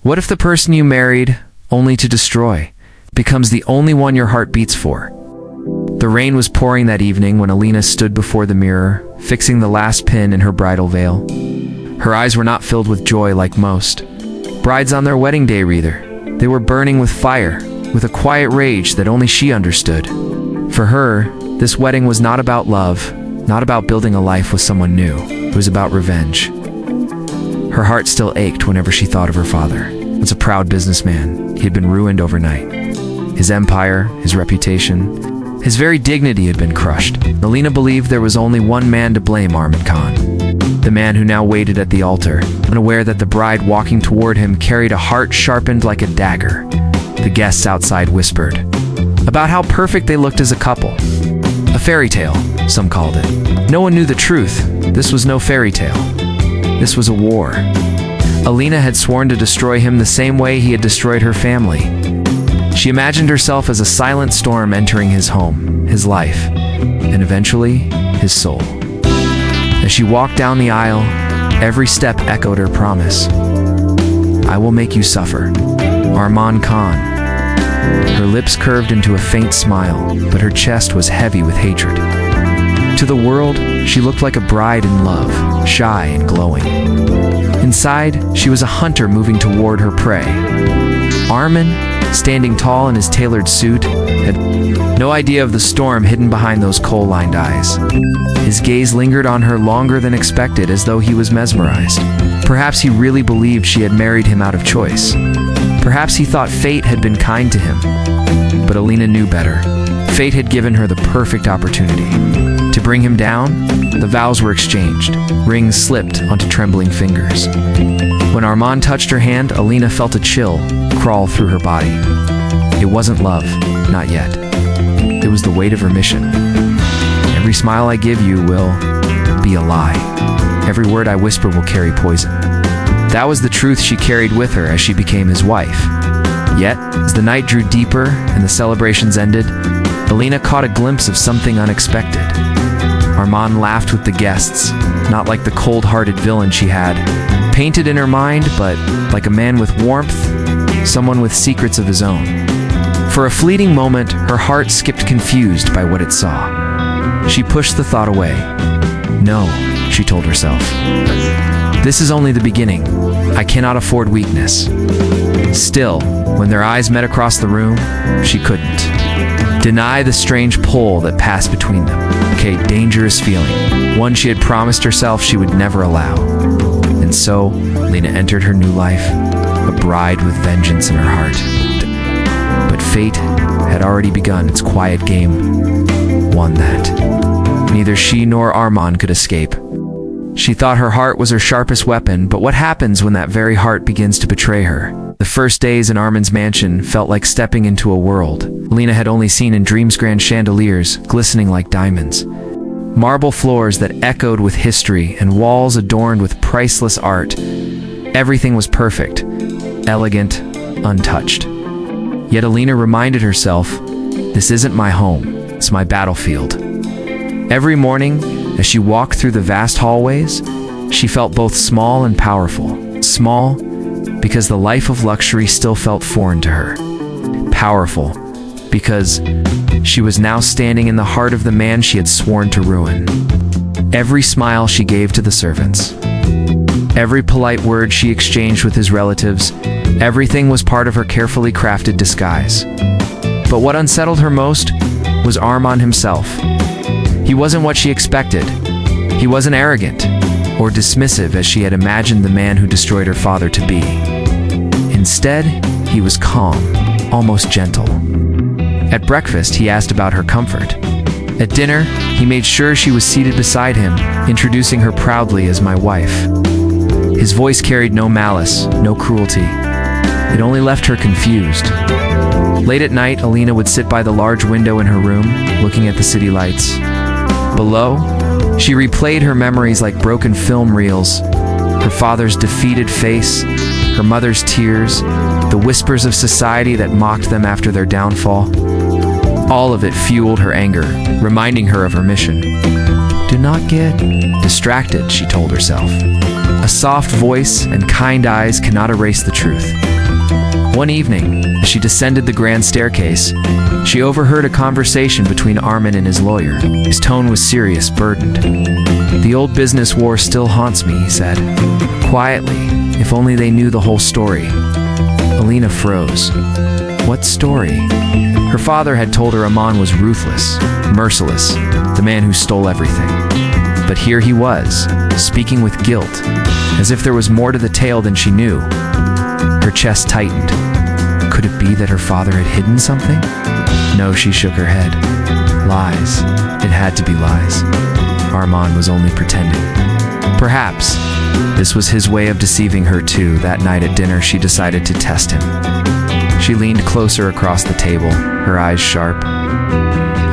What if the person you married, only to destroy, becomes the only one your heart beats for? The rain was pouring that evening when Alina stood before the mirror, fixing the last pin in her bridal veil. Her eyes were not filled with joy like most brides on their wedding day either. They were burning with fire, with a quiet rage that only she understood. For her, this wedding was not about love, not about building a life with someone new. It was about revenge. Her heart still ached whenever she thought of her father. He was a proud businessman. He had been ruined overnight. His empire, his reputation, his very dignity had been crushed. Alina believed there was only one man to blame, Arman Khan. The man who now waited at the altar, unaware that the bride walking toward him carried a heart sharpened like a dagger. The guests outside whispered about how perfect they looked as a couple. A fairy tale, some called it. No one knew the truth. This was no fairy tale. This was a war. Alina had sworn to destroy him the same way he had destroyed her family. She imagined herself as a silent storm entering his home, his life, and eventually, his soul. As she walked down the aisle, every step echoed her promise. I will make you suffer, Arman Khan. Her lips curved into a faint smile, but her chest was heavy with hatred. To the world, she looked like a bride in love, shy and glowing. Inside, she was a hunter moving toward her prey. Arman, standing tall in his tailored suit, had no idea of the storm hidden behind those coal-lined eyes. His gaze lingered on her longer than expected, as though he was mesmerized. Perhaps he really believed she had married him out of choice. Perhaps he thought fate had been kind to him. But Alina knew better. Fate had given her the perfect opportunity. To bring him down, the vows were exchanged. Rings slipped onto trembling fingers. When Arman touched her hand, Alina felt a chill crawl through her body. It wasn't love, not yet. It was the weight of her mission. Every smile I give you will be a lie. Every word I whisper will carry poison. That was the truth she carried with her as she became his wife. Yet, as the night drew deeper and the celebrations ended, Alina caught a glimpse of something unexpected. Arman laughed with the guests, not like the cold-hearted villain she had painted in her mind, but like a man with warmth, someone with secrets of his own. For a fleeting moment, her heart skipped confused by what it saw. She pushed the thought away. No, she told herself. This is only the beginning. I cannot afford weakness. Still, when their eyes met across the room, she couldn't deny the strange pull that passed between them. A dangerous feeling, one she had promised herself she would never allow. And so, Lena entered her new life, a bride with vengeance in her heart. But fate had already begun its quiet game, one that neither she nor Arman could escape. She thought her heart was her sharpest weapon, but what happens when that very heart begins to betray her? The first days in Arman's mansion felt like stepping into a world Lena had only seen in dreams, grand chandeliers glistening like diamonds, marble floors that echoed with history, and walls adorned with priceless art. Everything was perfect, elegant, untouched. Yet Alina reminded herself, this isn't my home, it's my battlefield. Every morning, as she walked through the vast hallways, she felt both small and powerful. Small, because the life of luxury still felt foreign to her. Powerful, because she was now standing in the heart of the man she had sworn to ruin. Every smile she gave to the servants, every polite word she exchanged with his relatives, everything was part of her carefully crafted disguise. But what unsettled her most was Arman himself. He wasn't what she expected. He wasn't arrogant or dismissive as she had imagined the man who destroyed her father to be. Instead, he was calm, almost gentle. At breakfast, he asked about her comfort. At dinner, he made sure she was seated beside him, introducing her proudly as my wife. His voice carried no malice, no cruelty. It only left her confused. Late at night, Alina would sit by the large window in her room, looking at the city lights. Below, she replayed her memories like broken film reels. Her father's defeated face, her mother's tears, the whispers of society that mocked them after their downfall. All of it fueled her anger, reminding her of her mission. Do not get distracted, she told herself. A soft voice and kind eyes cannot erase the truth. One evening, as she descended the grand staircase, she overheard a conversation between Armin and his lawyer. His tone was serious, burdened. "The old business war still haunts me," he said. Quietly, if only they knew the whole story. Alina froze. What story? Her father had told her Amon was ruthless, merciless, the man who stole everything. But here he was, speaking with guilt, as if there was more to the tale than she knew. Her chest tightened. Could it be that her father had hidden something? No, she shook her head. Lies. It had to be lies. Armand was only pretending. Perhaps this was his way of deceiving her too. That night at dinner, she decided to test him. She leaned closer across the table, her eyes sharp.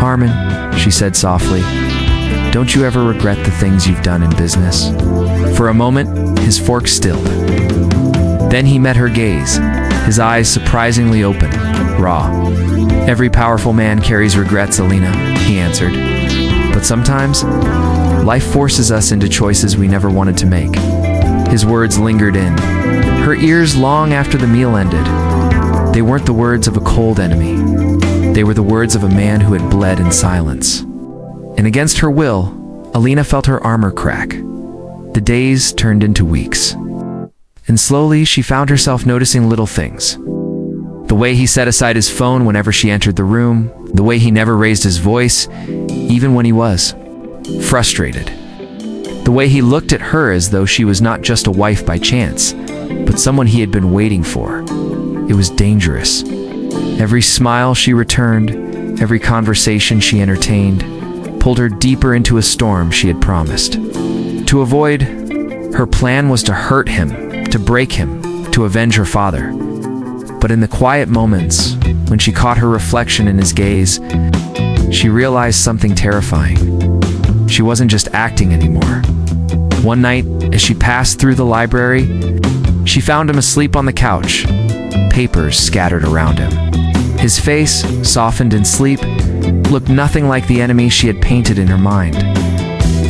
"Armin," she said softly, "don't you ever regret the things you've done in business?" For a moment, his fork stilled. Then he met her gaze, his eyes surprisingly open, raw. "Every powerful man carries regrets, Alina," he answered. "But sometimes, life forces us into choices we never wanted to make." His words lingered in her ears long after the meal ended. They weren't the words of a cold enemy. They were the words of a man who had bled in silence. And against her will, Alina felt her armor crack. The days turned into weeks. And slowly, she found herself noticing little things. The way he set aside his phone whenever she entered the room, the way he never raised his voice, even when he was frustrated. The way he looked at her as though she was not just a wife by chance, but someone he had been waiting for. It was dangerous. Every smile she returned, every conversation she entertained, pulled her deeper into a storm she had promised to avoid. Her plan was to hurt him, to break him, to avenge her father. But in the quiet moments, when she caught her reflection in his gaze, she realized something terrifying. She wasn't just acting anymore. One night, as she passed through the library, she found him asleep on the couch, papers scattered around him. His face, softened in sleep, looked nothing like the enemy she had painted in her mind.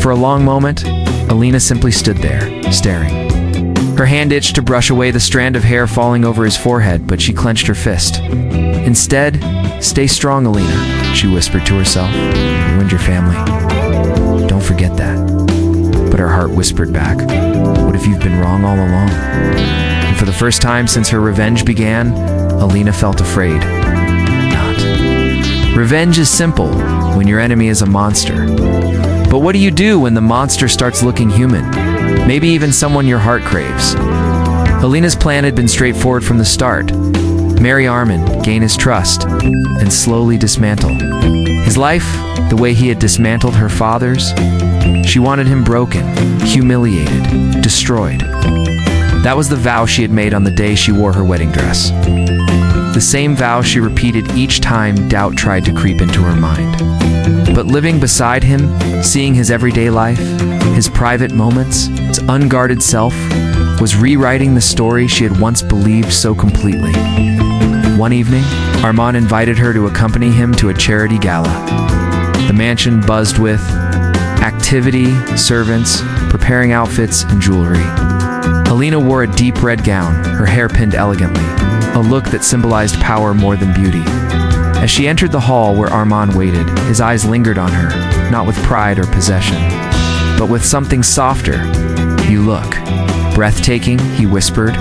For a long moment, Alina simply stood there, staring. Her hand itched to brush away the strand of hair falling over his forehead, but she clenched her fist. Instead, "Stay strong, Alina," she whispered to herself. "You ruined your family. Don't forget that." But her heart whispered back, "What if you've been wrong all along?" And for the first time since her revenge began, Alina felt afraid. Not. Revenge is simple when your enemy is a monster. But what do you do when the monster starts looking human? Maybe even someone your heart craves. Alina's plan had been straightforward from the start. Marry Armin, gain his trust, and slowly dismantle his life the way he had dismantled her father's. She wanted him broken, humiliated, destroyed. That was the vow she had made on the day she wore her wedding dress. The same vow she repeated each time doubt tried to creep into her mind. But living beside him, seeing his everyday life, his private moments, his unguarded self, was rewriting the story she had once believed so completely. One evening, Armand invited her to accompany him to a charity gala. The mansion buzzed with activity, servants, preparing outfits, and jewelry. Alina wore a deep red gown, her hair pinned elegantly, a look that symbolized power more than beauty. As she entered the hall where Armand waited, his eyes lingered on her, not with pride or possession, but with something softer. "You look breathtaking," he whispered,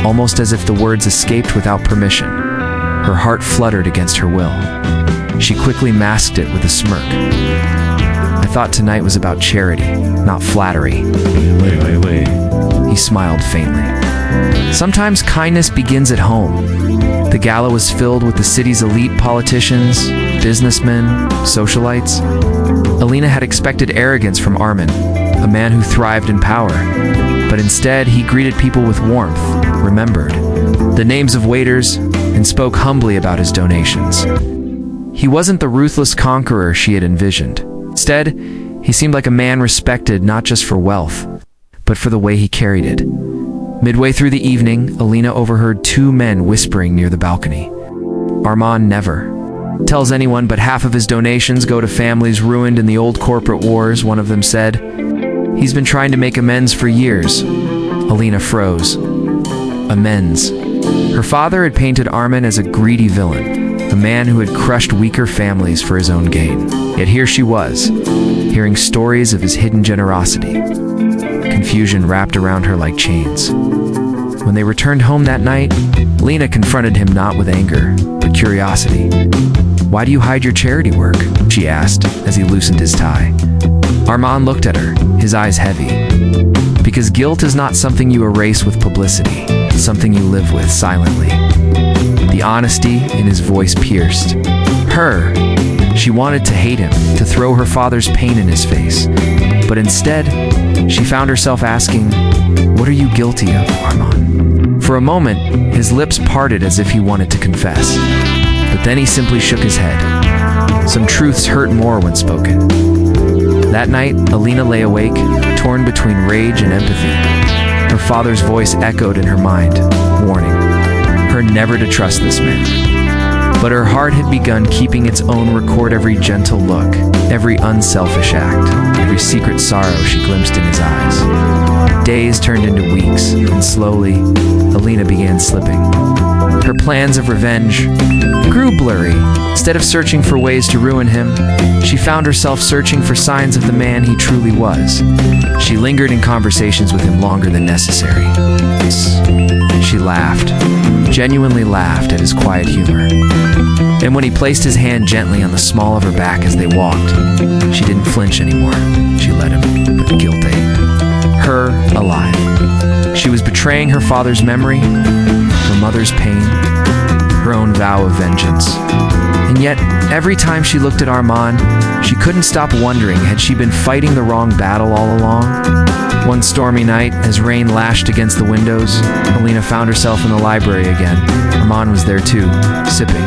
almost as if the words escaped without permission. Her heart fluttered against her will. She quickly masked it with a smirk. "I thought tonight was about charity, not flattery." Wait. He smiled faintly. "Sometimes kindness begins at home." The gala was filled with the city's elite politicians, businessmen, socialites. Alina had expected arrogance from Armin, a man who thrived in power. But instead, he greeted people with warmth, remembered the names of waiters, and spoke humbly about his donations. He wasn't the ruthless conqueror she had envisioned. Instead, he seemed like a man respected not just for wealth, but for the way he carried it. Midway through the evening, Alina overheard two men whispering near the balcony. "Armand never tells anyone, but half of his donations go to families ruined in the old corporate wars," one of them said. "He's been trying to make amends for years, Alina froze. Amends. Her father had painted Armin as a greedy villain, a man who had crushed weaker families for his own gain. Yet here she was, hearing stories of his hidden generosity. Confusion wrapped around her like chains. When they returned home that night, Lena confronted him not with anger, but curiosity. "Why do you hide your charity work?" she asked as he loosened his tie. Armand looked at her, his eyes heavy. "Because guilt is not something you erase with publicity, it's something you live with silently." The honesty in his voice pierced her. She wanted to hate him, to throw her father's pain in his face. But instead, she found herself asking, "What are you guilty of, Armand?" For a moment, his lips parted as if he wanted to confess. But then he simply shook his head. Some truths hurt more when spoken. That night, Alina lay awake, torn between rage and empathy. Her father's voice echoed in her mind, warning her never to trust this man. But her heart had begun keeping its own record every gentle look, every unselfish act, every secret sorrow she glimpsed in his eyes. Days turned into weeks, and slowly, Alina began slipping. Her plans of revenge grew blurry. Instead of searching for ways to ruin him, she found herself searching for signs of the man he truly was. She lingered in conversations with him longer than necessary. She laughed, genuinely laughed at his quiet humor. And when he placed his hand gently on the small of her back as they walked, she didn't flinch anymore. She let him, but guilt ate her alive. She was betraying her father's memory, her mother's pain, her own vow of vengeance. And yet, every time she looked at Armand, she couldn't stop wondering, had she been fighting the wrong battle all along? One stormy night, as rain lashed against the windows, Alina found herself in the library again. Armand was there too, sipping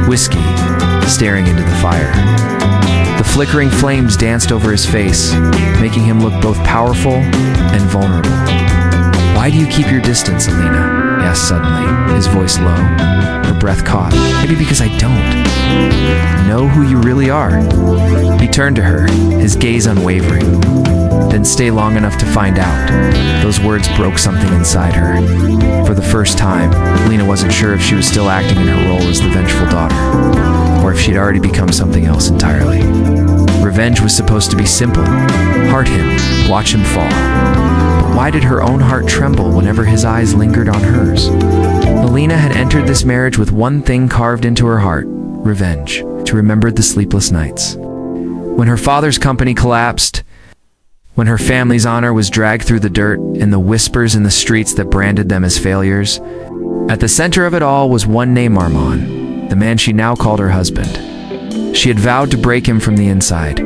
whiskey, staring into the fire. The flickering flames danced over his face, making him look both powerful and vulnerable. "Why do you keep your distance, Alina?" he asked suddenly, his voice low, her breath caught. "Maybe because I don't know who you really are." He turned to her, his gaze unwavering. "Then stay long enough to find out." Those words broke something inside her. For the first time, Lena wasn't sure if she was still acting in her role as the vengeful daughter, or if she'd already become something else entirely. Revenge was supposed to be simple. Heart him, watch him fall. But why did her own heart tremble whenever his eyes lingered on hers? Alina had entered this marriage with one thing carved into her heart: revenge, to remember the sleepless nights. When her father's company collapsed, when her family's honor was dragged through the dirt, and the whispers in the streets that branded them as failures, at the center of it all was one name: Armand, the man she now called her husband. She had vowed to break him from the inside,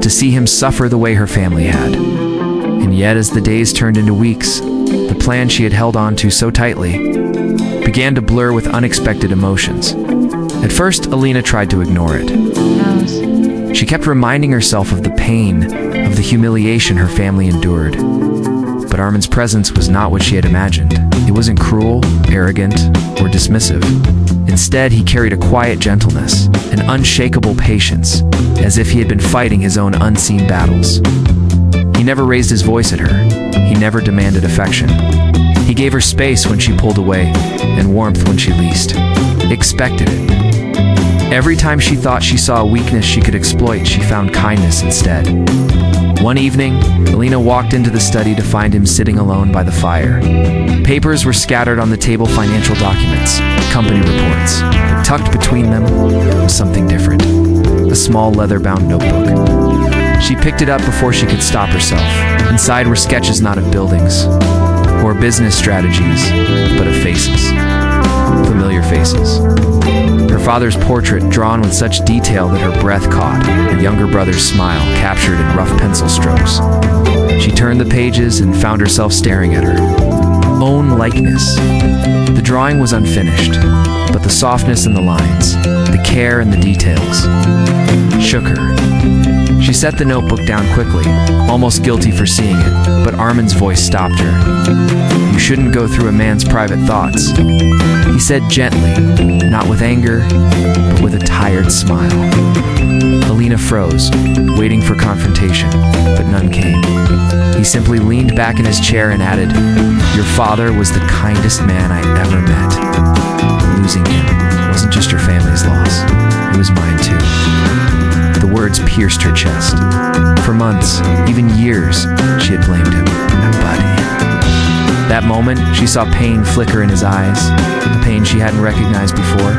to see him suffer the way her family had. And yet, as the days turned into weeks, the plan she had held on to so tightly began to blur with unexpected emotions. At first, Alina tried to ignore it. She kept reminding herself of the pain, of the humiliation her family endured. But Armin's presence was not what she had imagined. It wasn't cruel, arrogant, or dismissive. Instead, he carried a quiet gentleness, an unshakable patience, as if he had been fighting his own unseen battles. He never raised his voice at her. He never demanded affection. He gave her space when she pulled away, and warmth when she least expected it. Every time she thought she saw a weakness she could exploit, she found kindness instead. One evening, Alina walked into the study to find him sitting alone by the fire. Papers were scattered on the table, financial documents, company reports. But tucked between them was something different, a small leather-bound notebook. She picked it up before she could stop herself. Inside were sketches not of buildings or business strategies, but of faces. Familiar faces. Her father's portrait, drawn with such detail that her breath caught, her younger brother's smile captured in rough pencil strokes. She turned the pages and found herself staring at her own likeness. The drawing was unfinished, but the softness in the lines, the care in the details, shook her. She set the notebook down quickly, almost guilty for seeing it, but Armin's voice stopped her. "You shouldn't go through a man's private thoughts," he said gently, not with anger, but with a tired smile. Alina froze, waiting for confrontation, but none came. He simply leaned back in his chair and added, "Your father was the kindest man I ever met. Losing him wasn't just your family's loss, it was mine too." The words pierced her chest. For months, even years, she had blamed him. But that moment, she saw pain flicker in his eyes, a pain she hadn't recognized before.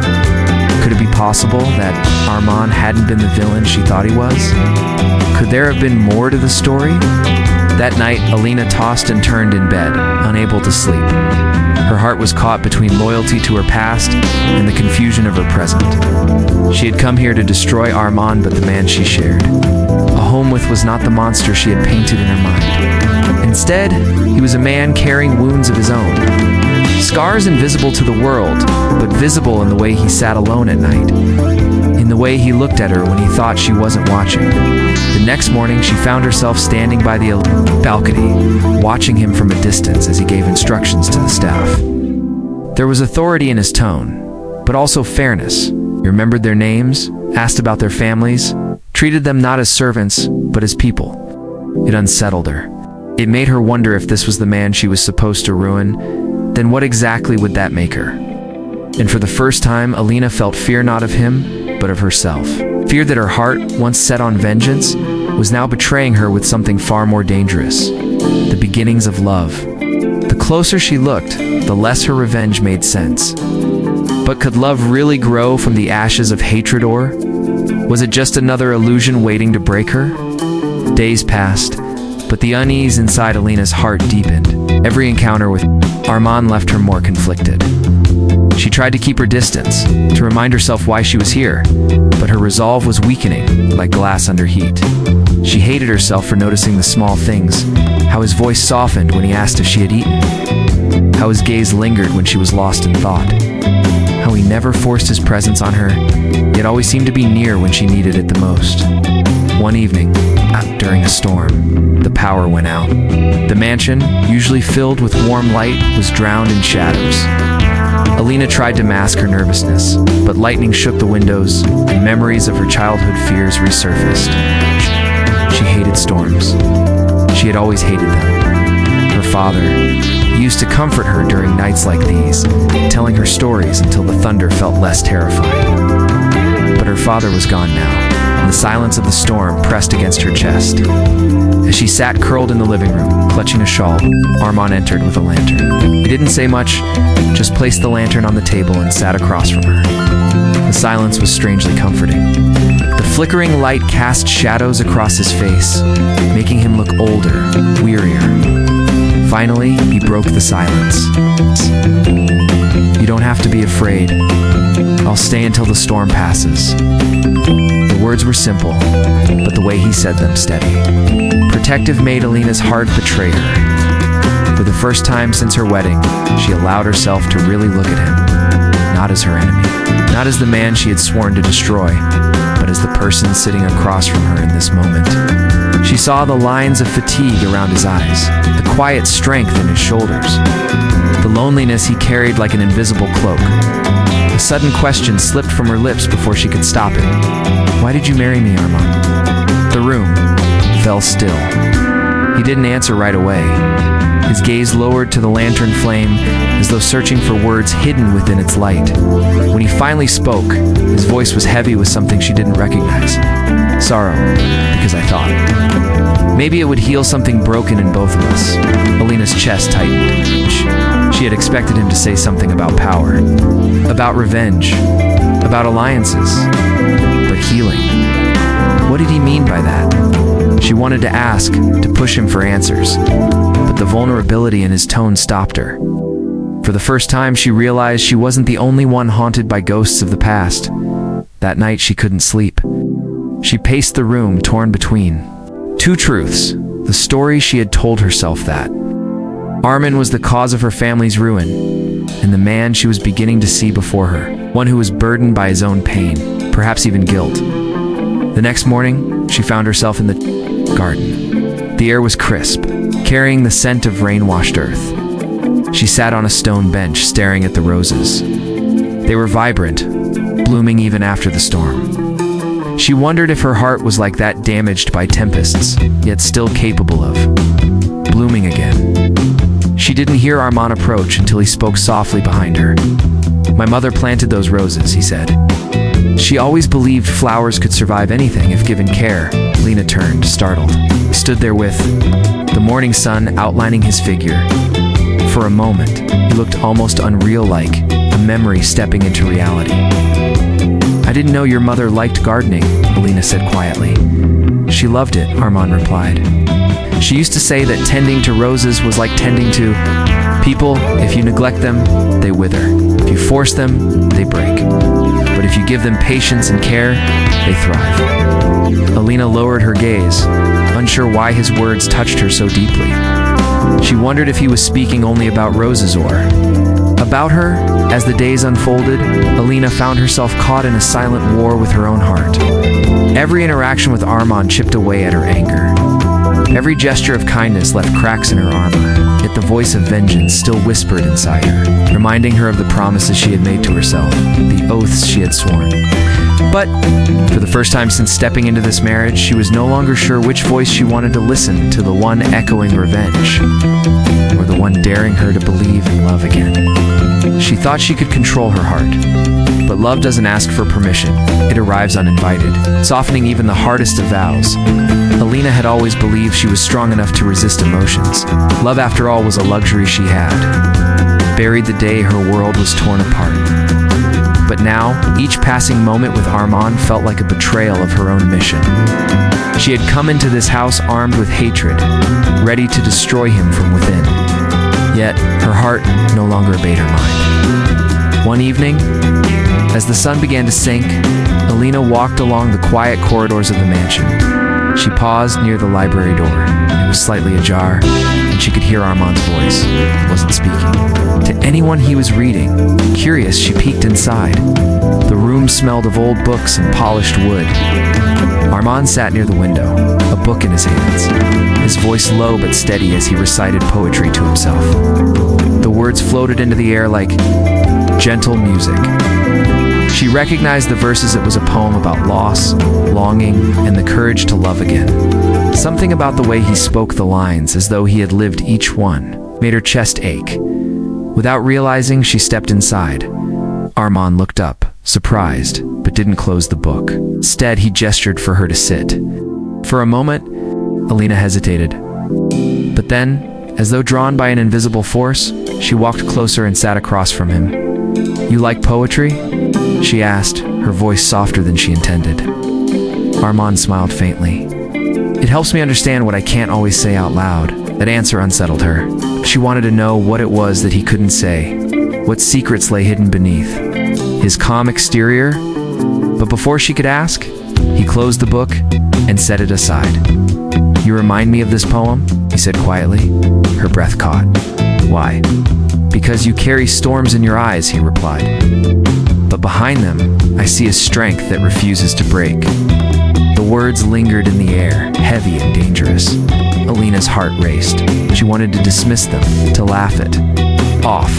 Could it be possible that Armand hadn't been the villain she thought he was? Could there have been more to the story? That night, Alina tossed and turned in bed, unable to sleep. Her heart was caught between loyalty to her past and the confusion of her present. She had come here to destroy Armand, but the man she shared, a home with, was not the monster she had painted in her mind. Instead, he was a man carrying wounds of his own. Scars invisible to the world, but visible in the way he sat alone at night, in the way he looked at her when he thought she wasn't watching. The next morning, she found herself standing by the balcony, watching him from a distance as he gave instructions to the staff. There was authority in his tone, but also fairness. He remembered their names, asked about their families, treated them not as servants, but as people. It unsettled her. It made her wonder if this was the man she was supposed to ruin. Then what exactly would that make her? And for the first time, Alina felt fear not of him, but of herself. Fear that her heart, once set on vengeance, was now betraying her with something far more dangerous. The beginnings of love. The closer she looked, the less her revenge made sense. But could love really grow from the ashes of hatred, or was it just another illusion waiting to break her? Days passed, but the unease inside Alina's heart deepened. Every encounter with Armand left her more conflicted. She tried to keep her distance, to remind herself why she was here, but her resolve was weakening, like glass under heat. She hated herself for noticing the small things, how his voice softened when he asked if she had eaten, how his gaze lingered when she was lost in thought, how he never forced his presence on her, yet always seemed to be near when she needed it the most. One evening, during a storm, the power went out. The mansion, usually filled with warm light, was drowned in shadows. Alina tried to mask her nervousness, but lightning shook the windows, and memories of her childhood fears resurfaced. She hated storms. She had always hated them. Her father, he used to comfort her during nights like these, telling her stories until the thunder felt less terrifying. But her father was gone now, and the silence of the storm pressed against her chest. As she sat curled in the living room, clutching a shawl, Armand entered with a lantern. He didn't say much, just placed the lantern on the table and sat across from her. The silence was strangely comforting. The flickering light cast shadows across his face, making him look older, wearier. Finally, he broke the silence. "You don't have to be afraid. I'll stay until the storm passes." The words were simple, but the way he said them steady. Protective made Alina's heart betray her. For the first time since her wedding, she allowed herself to really look at him, not as her enemy, not as the man she had sworn to destroy, but as the person sitting across from her in this moment. She saw the lines of fatigue around his eyes, the quiet strength in his shoulders, the loneliness he carried like an invisible cloak. A sudden question slipped from her lips before she could stop it. "Why did you marry me, Armand?" The room fell still. He didn't answer right away. His gaze lowered to the lantern flame, as though searching for words hidden within its light. When he finally spoke, his voice was heavy with something she didn't recognize. "Sorrow, because I thought maybe it would heal something broken in both of us." Alina's chest tightened. She had expected him to say something about power, about revenge, about alliances, but healing. What did he mean by that? She wanted to ask, to push him for answers, but the vulnerability in his tone stopped her. For the first time, she realized she wasn't the only one haunted by ghosts of the past. That night, she couldn't sleep. She paced the room, torn between two truths: the story she had told herself that Armand was the cause of her family's ruin, and the man she was beginning to see before her, one who was burdened by his own pain, perhaps even guilt. The next morning, she found herself in the garden. The air was crisp, carrying the scent of rain-washed earth. She sat on a stone bench, staring at the roses. They were vibrant, blooming even after the storm. She wondered if her heart was like that, damaged by tempests, yet still capable of blooming again. She didn't hear Armand approach until he spoke softly behind her. "My mother planted those roses," he said. "She always believed flowers could survive anything if given care." Lena turned, startled. He stood there with the morning sun outlining his figure. For a moment, he looked almost unreal, like a memory stepping into reality. "I didn't know your mother liked gardening," Alina said quietly. "She loved it," Armand replied. "She used to say that tending to roses was like tending to people. If you neglect them, they wither. If you force them, they break. But if you give them patience and care, they thrive." Alina lowered her gaze, unsure why his words touched her so deeply. She wondered if he was speaking only about roses or about her. As the days unfolded, Alina found herself caught in a silent war with her own heart. Every interaction with Armand chipped away at her anger. Every gesture of kindness left cracks in her armor, yet the voice of vengeance still whispered inside her, reminding her of the promises she had made to herself, the oaths she had sworn. But for the first time since stepping into this marriage, she was no longer sure which voice she wanted to listen to, the one echoing revenge, or the one daring her to believe in love again. She thought she could control her heart, but love doesn't ask for permission. It arrives uninvited, softening even the hardest of vows. Alina had always believed she was strong enough to resist emotions. Love, after all, was a luxury she had, buried the day her world was torn apart. But now, each passing moment with Armand felt like a betrayal of her own mission. She had come into this house armed with hatred, ready to destroy him from within. Yet, her heart no longer obeyed her mind. One evening, as the sun began to sink, Alina walked along the quiet corridors of the mansion. She paused near the library door. It was slightly ajar, and she could hear Armand's voice. He wasn't speaking to anyone he was reading. Curious, she peeked inside. The room smelled of old books and polished wood. Armand sat near the window, a book in his hands, his voice low but steady as he recited poetry to himself. The words floated into the air like gentle music. She recognized the verses. It was a poem about loss, longing, and the courage to love again. Something about the way he spoke the lines, as though he had lived each one, made her chest ache. Without realizing, she stepped inside. Armand looked up, surprised, but didn't close the book. Instead, he gestured for her to sit. For a moment, Alina hesitated. But then, as though drawn by an invisible force, she walked closer and sat across from him. "You like poetry?" she asked, her voice softer than she intended. Armand smiled faintly. "It helps me understand what I can't always say out loud." That answer unsettled her. She wanted to know what it was that he couldn't say, what secrets lay hidden beneath his calm exterior. But before she could ask, he closed the book and set it aside. "You remind me of this poem," he said quietly. Her breath caught. "Why?" "Because you carry storms in your eyes," he replied. "But behind them, I see a strength that refuses to break." The words lingered in the air, heavy and dangerous. Alina's heart raced. She wanted to dismiss them, to laugh it off,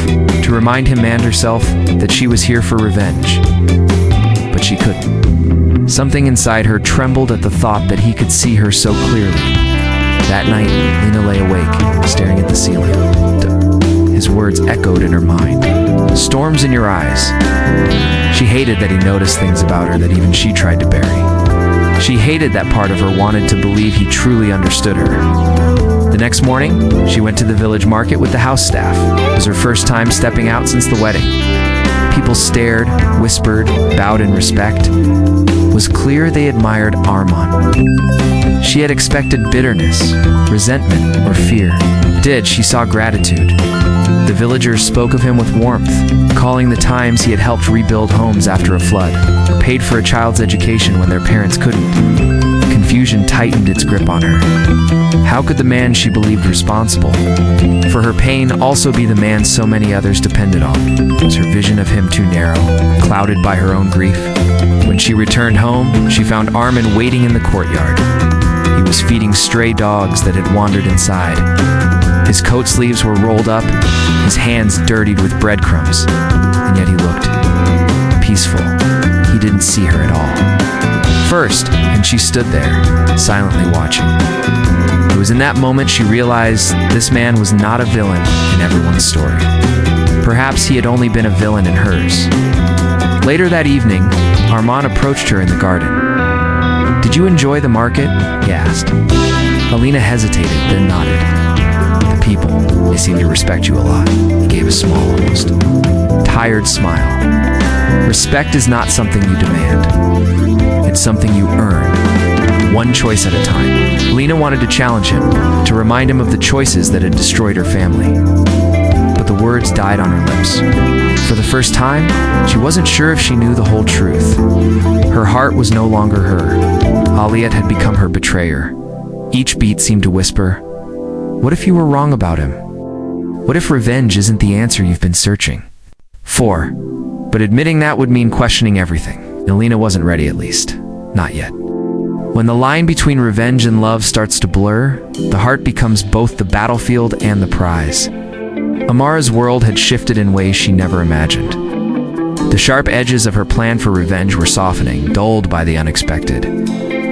to remind him and herself that she was here for revenge. But she couldn't. Something inside her trembled at the thought that he could see her so clearly. That night, Lena lay awake, staring at the ceiling. His words echoed in her mind. "Storms in your eyes." She hated that he noticed things about her that even she tried to bury. She hated that part of her wanted to believe he truly understood her. The next morning, she went to the village market with the house staff. It was her first time stepping out since the wedding. People stared, whispered, bowed in respect. It was clear they admired Armand. She had expected bitterness, resentment, or fear. Instead, she saw gratitude. The villagers spoke of him with warmth, recalling the times he had helped rebuild homes after a flood, or paid for a child's education when their parents couldn't. Confusion tightened its grip on her. How could the man she believed responsible for her pain also be the man so many others depended on? Was her vision of him too narrow, clouded by her own grief? When she returned home, she found Armand waiting in the courtyard. He was feeding stray dogs that had wandered inside. His coat sleeves were rolled up, his hands dirtied with breadcrumbs, and yet he looked peaceful. He didn't see her at all. First, and she stood there, silently watching. It was in that moment she realized this man was not a villain in everyone's story. Perhaps he had only been a villain in hers. Later that evening, Armand approached her in the garden. "Did you enjoy the market?" he asked. Alina hesitated, then nodded. "The people, they seem to respect you a lot." He gave a small, almost tired smile. "Respect is not something you demand. It's something you earn, one choice at a time." Alina wanted to challenge him, to remind him of the choices that had destroyed her family. But the words died on her lips. For the first time, she wasn't sure if she knew the whole truth. Her heart was no longer her. Aliet had become her betrayer. Each beat seemed to whisper, "What if you were wrong about him? What if revenge isn't the answer you've been searching for?" But admitting that would mean questioning everything. Alina wasn't ready, at least. Not yet. When the line between revenge and love starts to blur, the heart becomes both the battlefield and the prize. Amara's world had shifted in ways she never imagined. The sharp edges of her plan for revenge were softening, dulled by the unexpected.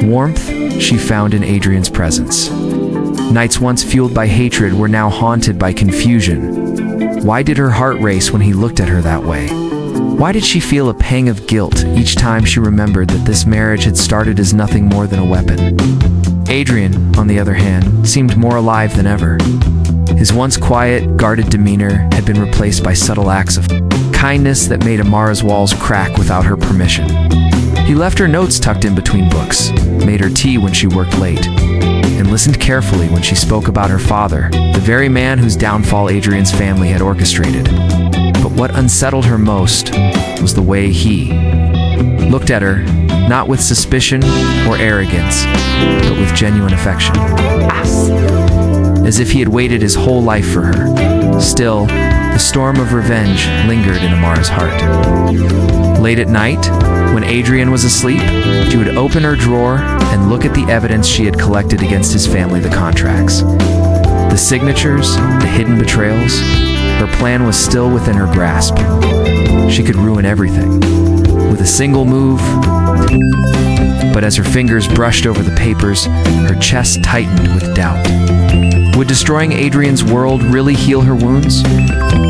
Warmth she found in Adrian's presence. Nights once fueled by hatred were now haunted by confusion. Why did her heart race when he looked at her that way? Why did she feel a pang of guilt each time she remembered that this marriage had started as nothing more than a weapon? Adrian, on the other hand, seemed more alive than ever. His once quiet, guarded demeanor had been replaced by subtle acts of kindness that made Amara's walls crack without her permission. He left her notes tucked in between books, made her tea when she worked late, and listened carefully when she spoke about her father, the very man whose downfall Adrian's family had orchestrated. But what unsettled her most was the way he looked at her, not with suspicion or arrogance, but with genuine affection. As if he had waited his whole life for her. Still, the storm of revenge lingered in Amara's heart. Late at night, when Adrian was asleep, she would open her drawer and look at the evidence she had collected against his family, the contracts. The signatures, the hidden betrayals. Her plan was still within her grasp. She could ruin everything with a single move. But as her fingers brushed over the papers, her chest tightened with doubt. Would destroying Adrian's world really heal her wounds?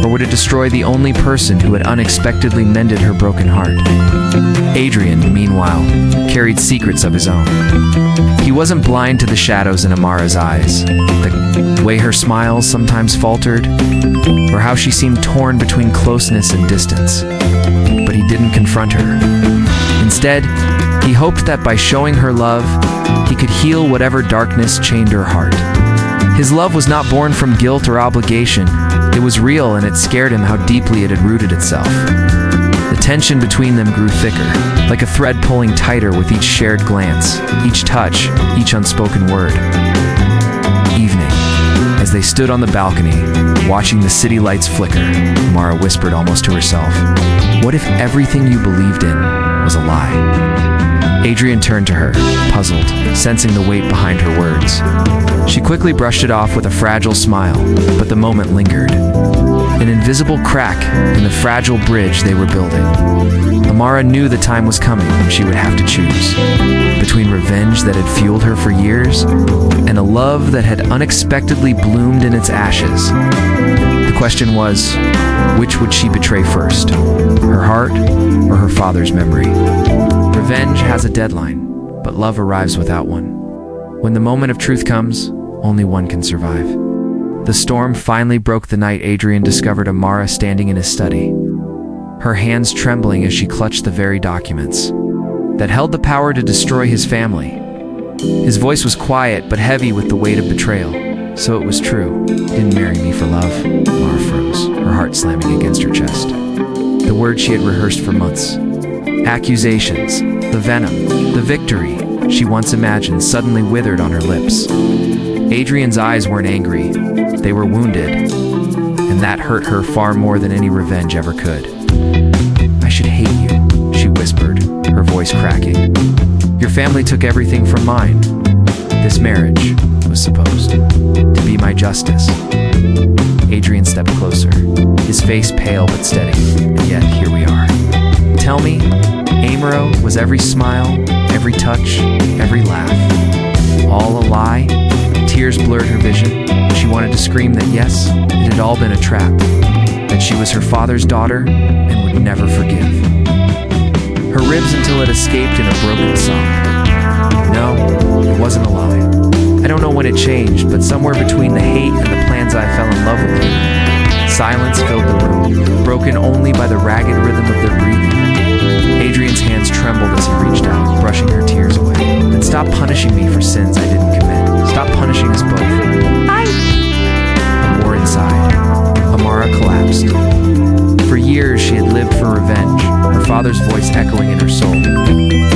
Or would it destroy the only person who had unexpectedly mended her broken heart? Adrian, meanwhile, carried secrets of his own. He wasn't blind to the shadows in Amara's eyes, the way her smiles sometimes faltered, or how she seemed torn between closeness and distance. But he didn't confront her. Instead, he hoped that by showing her love, he could heal whatever darkness chained her heart. His love was not born from guilt or obligation. It was real, and it scared him how deeply it had rooted itself. The tension between them grew thicker, like a thread pulling tighter with each shared glance, each touch, each unspoken word. Evening. As they stood on the balcony, watching the city lights flicker, Amara whispered almost to herself, "What if everything you believed in was a lie?" Adrian turned to her, puzzled, sensing the weight behind her words. She quickly brushed it off with a fragile smile, but the moment lingered. An invisible crack in the fragile bridge they were building. Amara knew the time was coming when she would have to choose between revenge that had fueled her for years and a love that had unexpectedly bloomed in its ashes. The question was, which would she betray first? Her heart or her father's memory? Revenge has a deadline, but love arrives without one. When the moment of truth comes, only one can survive. The storm finally broke the night Adrian discovered Amara standing in his study, her hands trembling as she clutched the very documents that held the power to destroy his family. His voice was quiet but heavy with the weight of betrayal. So it was true. Didn't marry me for love. Amara froze, her heart slamming against her chest. The words she had rehearsed for months. Accusations, the venom, the victory she once imagined suddenly withered on her lips. Adrian's eyes weren't angry. They were wounded, and that hurt her far more than any revenge ever could. "I should hate you," she whispered, her voice cracking. "Your family took everything from mine. This marriage was supposed to be my justice." Adrian stepped closer, his face pale but steady, and yet here we are. "Tell me, Amaro, was every smile, every touch, every laugh, all a lie?" Tears blurred her vision. She wanted to scream that yes, it had all been a trap, that she was her father's daughter and would never forgive. Her ribs until it escaped in a broken sob. No, it wasn't a lie. I don't know when it changed, but somewhere between the hate and the plans I fell in love with you. Silence filled the room, broken only by the ragged rhythm of their breathing. Adrian's hands trembled as he reached out, brushing her tears away. Then stop punishing me for sins I didn't commit. Stop punishing us both. A war inside. Amara collapsed. For years she had lived for revenge, her father's voice echoing in her soul.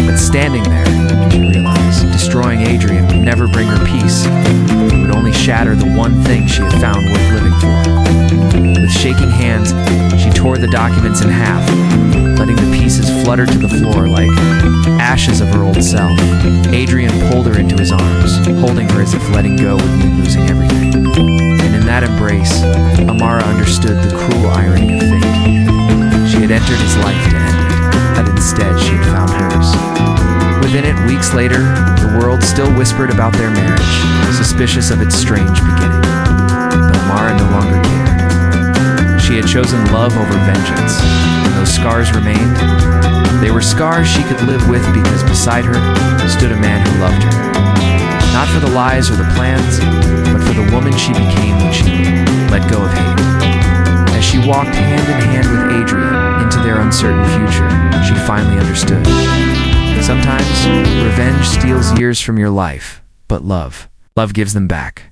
But standing there, she realized, destroying Adrian would never bring her peace. It would only shatter the one thing she had found worth living for. With shaking hands, she tore the documents in half, letting the pieces flutter to the floor like ashes of her old self. Adrian pulled her into his arms, holding her as if letting go would mean losing everything. And in that embrace, Amara understood the cruel irony of fate. She had entered his life to end it, but instead she had found hers. Within it, weeks later, the world still whispered about their marriage, suspicious of its strange beginning. But Amara no longer cared. She had chosen love over vengeance, and those scars remained. They were scars she could live with because beside her stood a man who loved her. Not for the lies or the plans, but for the woman she became when she let go of hate. As she walked hand in hand with Adrian into their uncertain future, she finally understood. Sometimes, revenge steals years from your life, but love gives them back.